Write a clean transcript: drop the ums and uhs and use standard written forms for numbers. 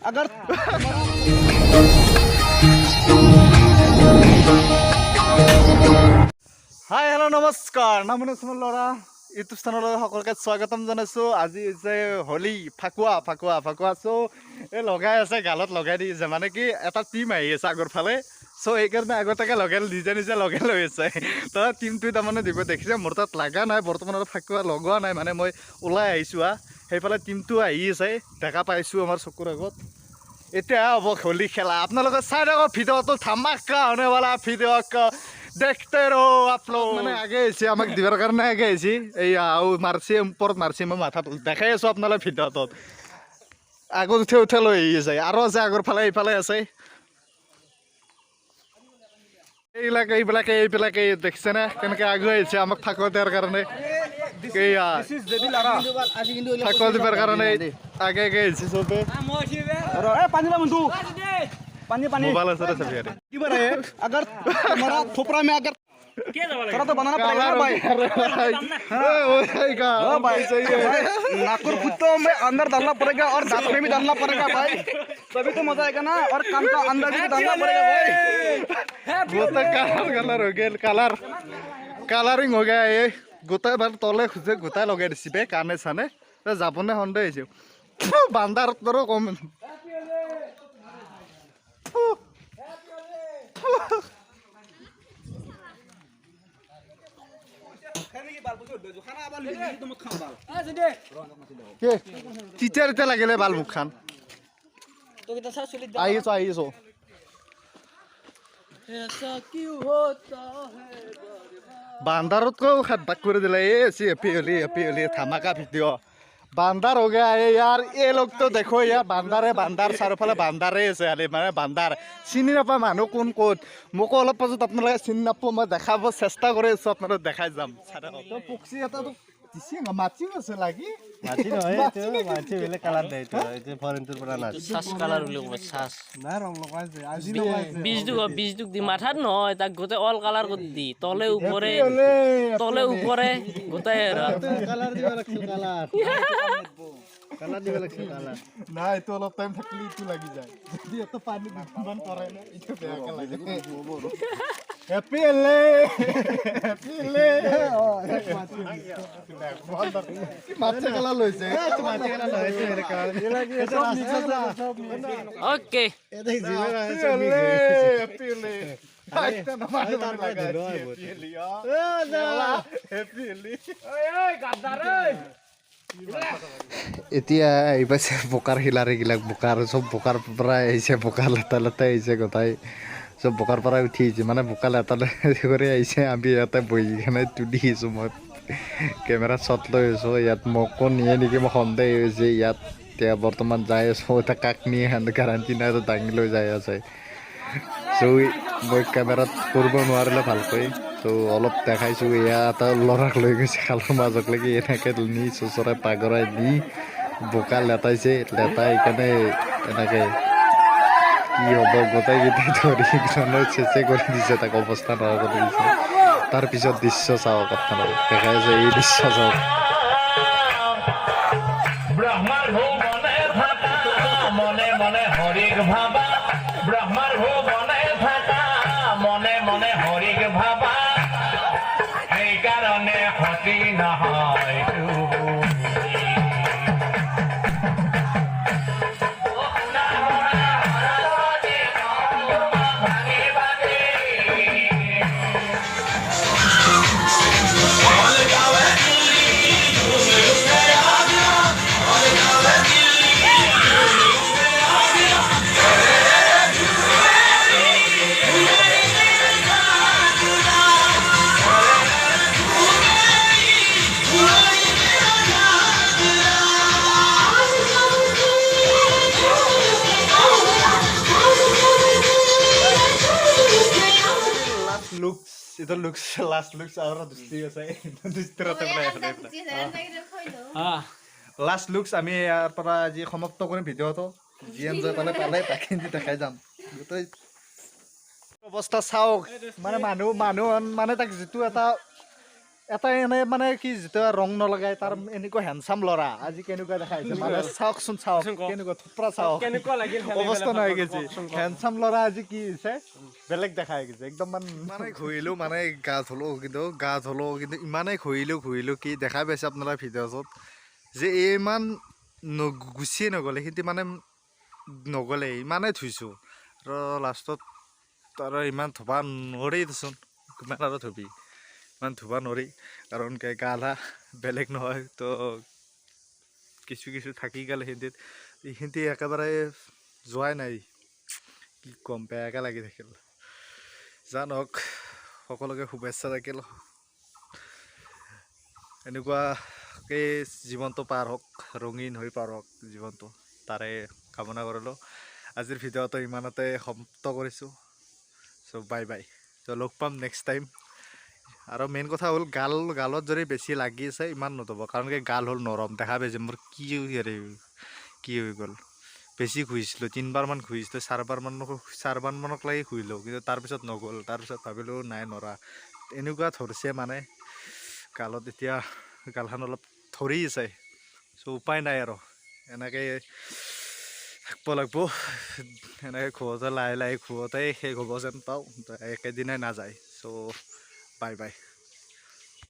अगर hi hello' নমস্কাৰ নামনি চুনৰ ল'ৰা ইউটিউব চেনেলত সকলোকে স্বাগতম জনাইছোঁ। আজি হৈছে হোলী ফাকুৱা ফাকুৱা ফাকুৱা চ' এই লগাই আছে গালত লগাই দি আছে মানে কি এটা টিম আহি আছে আগৰ ফালে চ' সেইকাৰণে আগতীয়াকৈ লগাই নিজে নিজে লগাই লৈ আছে তাৰ টিমটো তাৰমানে দিব দেখিছে মোৰ তাত লগা নাই বৰ্তমানত ফাকুৱা লগোৱা নাই মানে মই ওলাই আহিছোঁ সেইফালে টিমটো আহি আছে দেখা পাইছোঁ আমাৰ চকুৰ আগত। এতিয়া হ'ব হোলী খেলা আপোনালোকে চাই থাকক ভিডিঅ'টো ধামাকা होने वाला ভিডিঅ' देखते रहो आप लोग মানে আগে আহিছে আমাক দিবৰ কাৰণে আগে আহিছে এইয়া মাৰছি ওপৰত মাৰছি মই মাথাত দেখাই আছোঁ আপোনালোকে ভিডিঅ'টোত আগত উঠে লৈ আহি আছে আৰু আছে আগৰ ফালে এইফালে আছে এইবিলাকে দেখিছেনে কেনেকৈ আগুৱাই আহিছে আমাক ফাকুৱা দিয়াৰ কাৰণে ফাকুৱা দিবৰ কাৰণে আগে আগে আহিছে চবে पानी पानी मोबाइल है सर सभी यार की बात है अगर हमारा थोपड़ा में अगर थोड़ा तो बनाना पड़ेगा ना भाई ओ भाई सही है नाकुर कुत्तों में अंदर डालना पड़ेगा और दांत में भी डालना पड़ेगा भाई तभी तो मजा आएगा ना और कान का अंदर भी डालना पड़ेगा भाई वो तो कलर हो गया कलरिंग हो गया ये गोटा बार तले खुजे गोटा लगे दिसिबे काने साने जाबने हंदे आइছো बांदार तरो कम टीचर इतना लगे बाल मुख खान आइसो बांदारत को खड्डा कर दिला ये एपी धमाका वीडियो बांदार हो गया है यार ये लोग तो देखो यार बांदार है बांदार चारोफाले बांदारे আছে মানে বান্দাৰ চিনি নাপায় মানুহ কোন ক'ত মোকো অলপ পাছত আপোনালোকে চিনি নাপাব মই দেখাব চেষ্টা কৰি আছোঁ আপোনালোক দেখাই যাম তো পক্ষী এটা তো দিছে মাছি আছে লাগি মাছি নহয় মাছি বেলে কালাৰ দেই তো এই যে ফৰেনটোৰ পৰা না সাস কালাৰ বুলি কয় সাস না ৰং লগাইছে আজি লগাইছে বীজটো দি মাথাত নহয় তাক গোটে অল কালাৰ কৰি দি তলে উপৰে গোটে কালাৰ দিব লাগছে কালাৰ কালাৰ দিব লাগছে কালাৰ না এটো অলপ টাইম থাকলি ইটো লাগি যায় যদি এত পানী বিমান কৰে না ইটো বেয়াকে লাগে হ্যাপি এলে মাছে কালাৰ লৈছে মাছে কালাৰ লৈছে এর কালার সব নিচে সব ওকে এটাই জিবে সব হ্যাপি এলে এতিয়া এই পাইছে বোকাৰ শিলাৰীগিলাক বোকাৰ চব বোকাৰ পৰা আহিছে বোকা লেটা আহিছে গোটাই চব বোকাৰ পৰা উঠি আহিছে মানে বোকা লেটা কৰি আহিছে আমি ইয়াতে বহি কিনে তুলি আহিছোঁ মই কেমেৰা শ্বট লৈ আছোঁ ইয়াত মোকো নিয়ে নেকি মই সন্দেহ হৈছে ইয়াত এতিয়া বৰ্তমান যাই আছোঁ এতিয়া কাক নিয়ে গাৰাণ্টি নাই দাঙি লৈ যাই আছে চ' মই কেমেৰাত কৰিব নোৱাৰিলে ভালকৈ ত' অলপ দেখাইছোঁ এয়া এটা ল'ৰাক লৈ গৈছে খালৰ মাজক লাগি এনেকৈ নি চোচৰাই পাগৰাই নি বোকা লেটাইছে লেটাই কেনে এনেকৈ কি হ'ব গোটেইকেইটাই ধৰি চেচে কৰি দিছে তাক অৱস্থা নোহোৱা কৰি দিছে তাৰপিছত দৃশ্য চাওক আপোনালোক দেখাই আছে এই দৃশ্য চাওক ব্ৰহ্মাৰ ভুৱনে থাকা মনে মনে হৰিক ভাবা ব্ৰহ্মাৰ ভুৱনে থাকা মনে মনে হৰিক ভাবা সেইকাৰণে সতি নহয় itu looks last looks ahora দুষ্টি আছে দুষ্টিৰতে লাষ্ট লুকছ আমি ইয়াৰ পৰা আজি সমাপ্ত কৰিম ভিডিঅ'টো যি এনজয় পালে তাকে দেখাই যাম গোটেই অৱস্থা চাওক মানে মানুহ মানে তাক যিটো এটা এটা এনে মানে কি যেতিয়া ৰং নলগাই তাৰ এনেকুৱা হেণ্ডচাম ল'ৰা আজি কেনেকুৱা দেখাইছে মানে চাওকচোন চাওক কেনেকুৱা থোপৰা চাওক কেনেকুৱা লাগিল অৱস্থা নাই গৈছে হেণ্ডচাম ল'ৰা আজি কি হৈছে বেলেগ দেখাই গৈছে একদম মানে ঘূৰিলোঁ মানে গা ধুলোঁ কিন্তু ইমানেই ঘূৰিলোঁ কি দেখা পাইছে আপোনালোকে ভিডিঅ'টোত যে ইমান গুচিয়ে নগ'লে কিন্তু মানে নগ'লে ইমানেই ধুইছোঁ আৰু লাষ্টত আৰু ইমান ধুবা নোৱাৰি দেচোন কিমান আৰু ধুবি ইমান ধুবা নোৱাৰি কাৰণ গা ধা বেলেগ নহয় তো কিছু থাকি গ'ল সেইখিনি একেবাৰে যোৱাই নাই কি ক'ম বেয়াকৈ লাগি থাকিল জানক সকলোকে শুভেচ্ছা থাকিল এনেকুৱাকৈ জীৱনটো পাৰ হওক ৰঙীন হৈ পাৰ হওক জীৱনটো তাৰে কামনা কৰিলোঁ আজিৰ ভিডিঅ'টো ইমানতে সমাপ্ত কৰিছোঁ চ' বাই বাই চ' লগ পাম নেক্সট টাইম আৰু মেইন কথা হ'ল গালত যদি বেছি লাগি আছে ইমান নধুব কাৰণ কি গাল হ'ল নৰম দেখা পাইছে মোৰ কি হৈ গ'ল বেছি ঘঁহিছিলোঁ 3বাৰমান ঘঁহিছিলোঁ 4বাৰমানক লাগি ঘঁহিলোঁ কিন্তু তাৰপিছত নগ'ল তাৰপিছত ভাবিলোঁ নাই নৰা এনেকুৱা ধৰিছে মানে গালত এতিয়া গালখন অলপ ধৰি আছে চ' উপায় নাই আৰু এনেকৈ থাকিব লাগিব এনেকৈ ঘূৰোঁতে লাহে ঘূৰোঁতে শেষ হ'ব যেন পাওঁ একেদিনাই নাযায় চ' বাই বাই